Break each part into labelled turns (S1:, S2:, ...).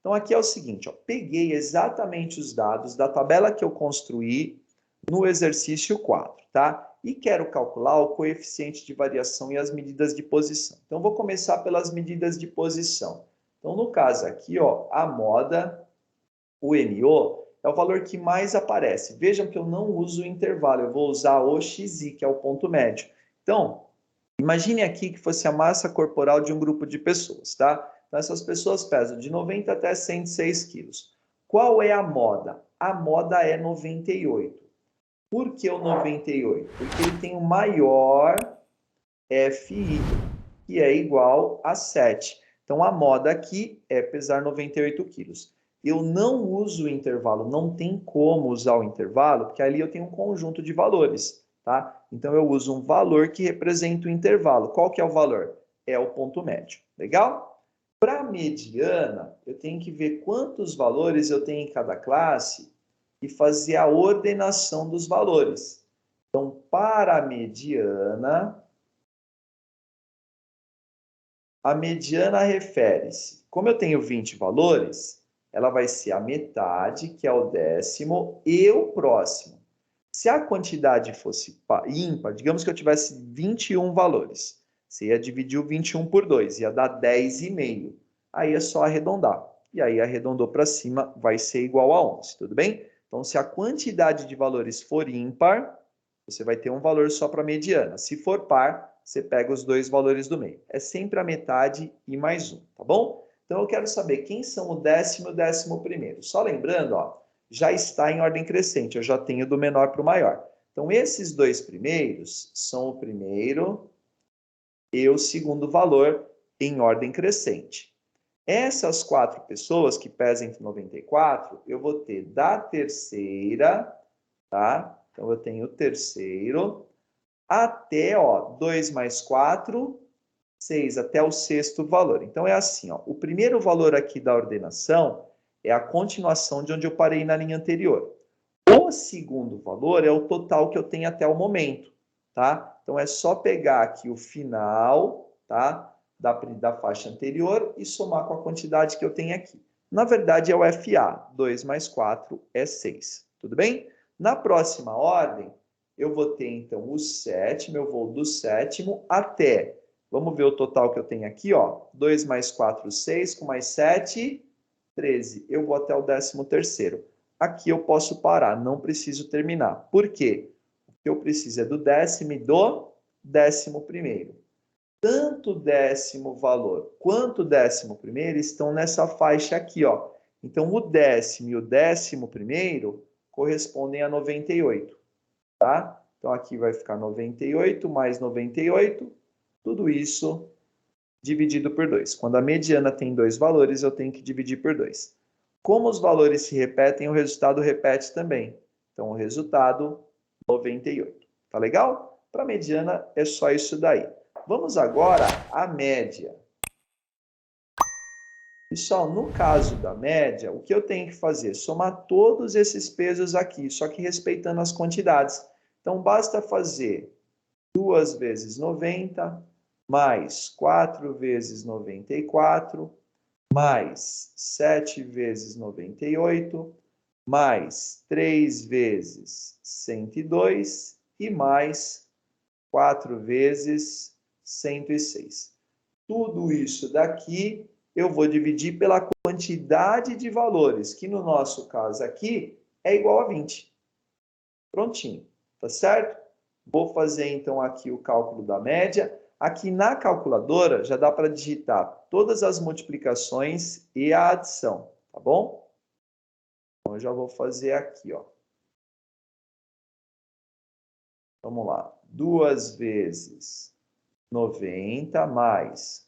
S1: Então, aqui é o seguinte, ó, peguei exatamente os dados da tabela que eu construí no exercício 4, tá? E quero calcular o coeficiente de variação e as medidas de posição. Então, vou começar pelas medidas de posição. Então, no caso aqui, ó, a moda, o MO, é o valor que mais aparece. Vejam que eu não uso o intervalo, eu vou usar o XI, que é o ponto médio. Então, imagine aqui que fosse a massa corporal de um grupo de pessoas, tá? Então, essas pessoas pesam de 90 até 106 quilos. Qual é a moda? A moda é 98. Por que o 98? Porque ele tem o maior FI, que é igual a 7. Então, a moda aqui é pesar 98 quilos. Eu não uso o intervalo, não tem como usar o intervalo, porque ali eu tenho um conjunto de valores, tá? Então, eu uso um valor que representa o intervalo. Qual que é o valor? É o ponto médio. Legal? Para a mediana, eu tenho que ver quantos valores eu tenho em cada classe e fazer a ordenação dos valores. Então, para a mediana refere-se, como eu tenho 20 valores, ela vai ser a metade, que é o décimo, e o próximo. Se a quantidade fosse ímpar, digamos que eu tivesse 21 valores, você ia dividir o 21 por 2, ia dar 10,5. Aí é só arredondar. E aí arredondou para cima, vai ser igual a 11, tudo bem? Então, se a quantidade de valores for ímpar, você vai ter um valor só para a mediana. Se for par, você pega os dois valores do meio. É sempre a metade e mais um, tá bom? Então, eu quero saber quem são o décimo e o 11º. Só lembrando, ó, já está em ordem crescente, eu já tenho do menor para o maior. Então, esses dois primeiros são o primeiro e o segundo valor em ordem crescente. Essas 4 pessoas que pesam entre 94, eu vou ter da terceira, tá? Então, eu tenho o terceiro até, ó, 2 mais 4, 6, até o sexto valor. Então, é assim, ó, o primeiro valor aqui da ordenação é a continuação de onde eu parei na linha anterior. O segundo valor é o total que eu tenho até o momento, tá? Então, é só pegar aqui o final, tá? Da faixa anterior e somar com a quantidade que eu tenho aqui. Na verdade, é o FA. 2 mais 4 é 6. Tudo bem? Na próxima ordem, eu vou ter, então, o sétimo. Eu vou do sétimo até... Vamos ver o total que eu tenho aqui, ó. 2 mais 4, 6, com mais 7, 13. Eu vou até o 13º. Aqui eu posso parar, não preciso terminar. Por quê? O que eu preciso é do décimo e do 11º. Tanto o décimo valor quanto o 11º estão nessa faixa aqui, ó. Então, o décimo e o 11º correspondem a 98, tá? Então, aqui vai ficar 98 mais 98, tudo isso dividido por 2. Quando a mediana tem dois valores, eu tenho que dividir por 2. Como os valores se repetem, o resultado repete também. Então, o resultado, 98. Tá legal? Para a mediana, é só isso daí. Vamos agora à média. Pessoal, no caso da média, o que eu tenho que fazer? Somar todos esses pesos aqui, só que respeitando as quantidades. Então, basta fazer 2 vezes 90, mais 4 vezes 94, mais 7 vezes 98, mais 3 vezes 102 e mais 4 vezes 106. Tudo isso daqui eu vou dividir pela quantidade de valores, que no nosso caso aqui é igual a 20. Prontinho, tá certo? Vou fazer então aqui o cálculo da média. Aqui na calculadora já dá para digitar todas as multiplicações e a adição, tá bom? Então eu já vou fazer aqui, ó. Vamos lá. 2 vezes 90 mais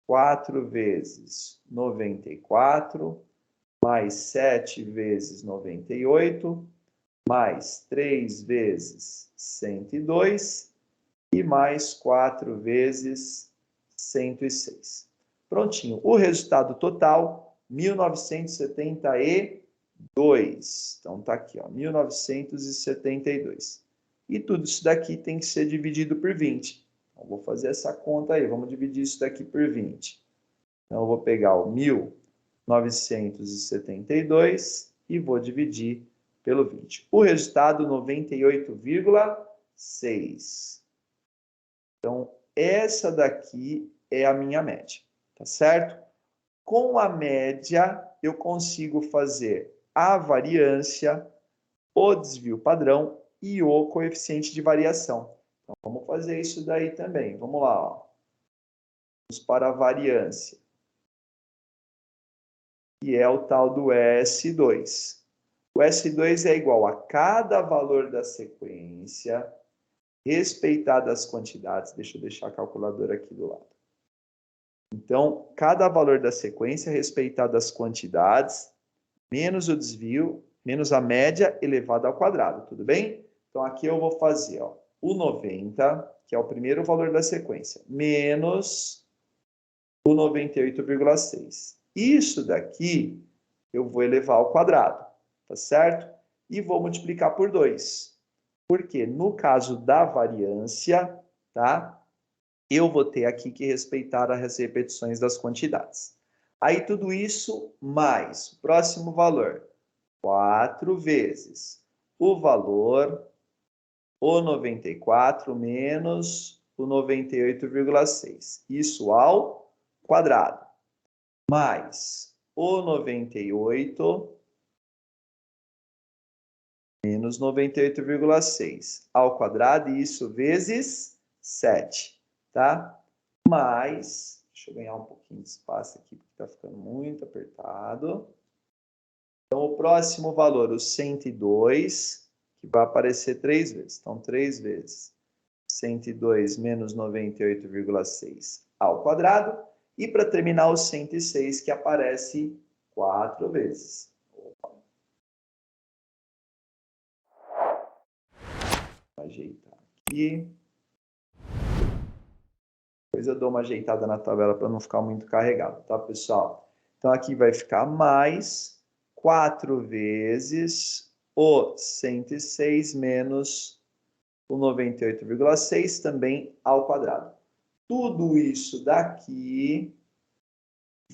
S1: 4 vezes 94 mais 7 vezes 98 mais 3 vezes 102 e mais 4 vezes 106. Prontinho. O resultado total, 1972. Então, tá aqui, ó, 1972. E tudo isso daqui tem que ser dividido por 20. Então, vou fazer essa conta aí. Vamos dividir isso daqui por 20. Então, eu vou pegar o 1.000 972 e vou dividir pelo 20. O resultado, 98,6. Então, essa daqui é a minha média, tá certo? Com a média, eu consigo fazer a variância, o desvio padrão e o coeficiente de variação. Então, vamos fazer isso daí também. Vamos lá, ó. Vamos para a variância, que é o tal do S2. O S2 é igual a cada valor da sequência, respeitadas as quantidades. Deixa eu deixar a calculadora aqui do lado. Então, cada valor da sequência, respeitadas as quantidades, menos o desvio, menos a média elevada ao quadrado, tudo bem? Então, aqui eu vou fazer ó, o 90, que é o primeiro valor da sequência, menos o 98,6. Isso daqui eu vou elevar ao quadrado, tá certo? E vou multiplicar por 2. Porque no caso da variância, tá? Eu vou ter aqui que respeitar as repetições das quantidades. Aí tudo isso mais o próximo valor, 4 vezes o valor, o 94 menos o 98,6. Isso ao quadrado. Mais o 98 menos 98,6 ao quadrado, e isso vezes 7, tá? Mais, deixa eu ganhar um pouquinho de espaço aqui, porque está ficando muito apertado. Então, o próximo valor, o 102, que vai aparecer 3 vezes. Então, 3 vezes 102 menos 98,6 ao quadrado. E para terminar, o 106, que aparece 4 vezes. Vou ajeitar aqui. Depois eu dou uma ajeitada na tabela para não ficar muito carregado, tá, pessoal? Então, aqui vai ficar mais 4 vezes o 106 menos o 98,6 também ao quadrado. Tudo isso daqui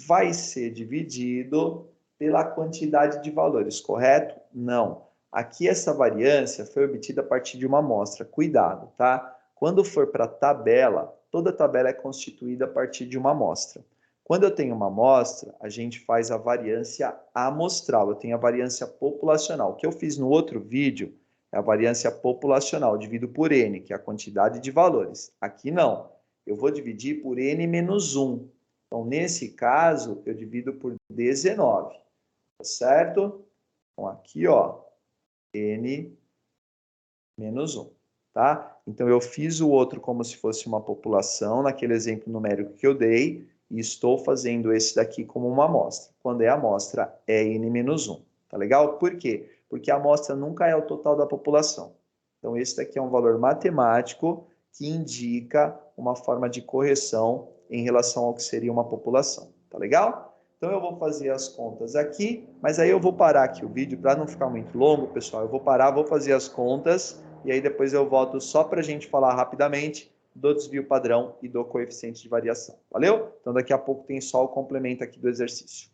S1: vai ser dividido pela quantidade de valores, correto? Não. Aqui essa variância foi obtida a partir de uma amostra. Cuidado, tá? Quando for para a tabela, toda tabela é constituída a partir de uma amostra. Quando eu tenho uma amostra, a gente faz a variância amostral. Eu tenho a variância populacional. O que eu fiz no outro vídeo é a variância populacional. Eu divido por N, que é a quantidade de valores. Aqui não. Eu vou dividir por N menos 1. Então, nesse caso, eu divido por 19, tá certo? Então, aqui, ó, N menos 1, tá? Então, eu fiz o outro como se fosse uma população, naquele exemplo numérico que eu dei, e estou fazendo esse daqui como uma amostra. Quando é amostra, é N menos 1, tá legal? Por quê? Porque a amostra nunca é o total da população. Então, esse daqui é um valor matemático que indica uma forma de correção em relação ao que seria uma população. Tá legal? Então eu vou fazer as contas aqui, mas aí eu vou parar aqui o vídeo para não ficar muito longo, pessoal. Eu vou parar, vou fazer as contas e aí depois eu volto só para a gente falar rapidamente do desvio padrão e do coeficiente de variação. Valeu? Então daqui a pouco tem só o complemento aqui do exercício.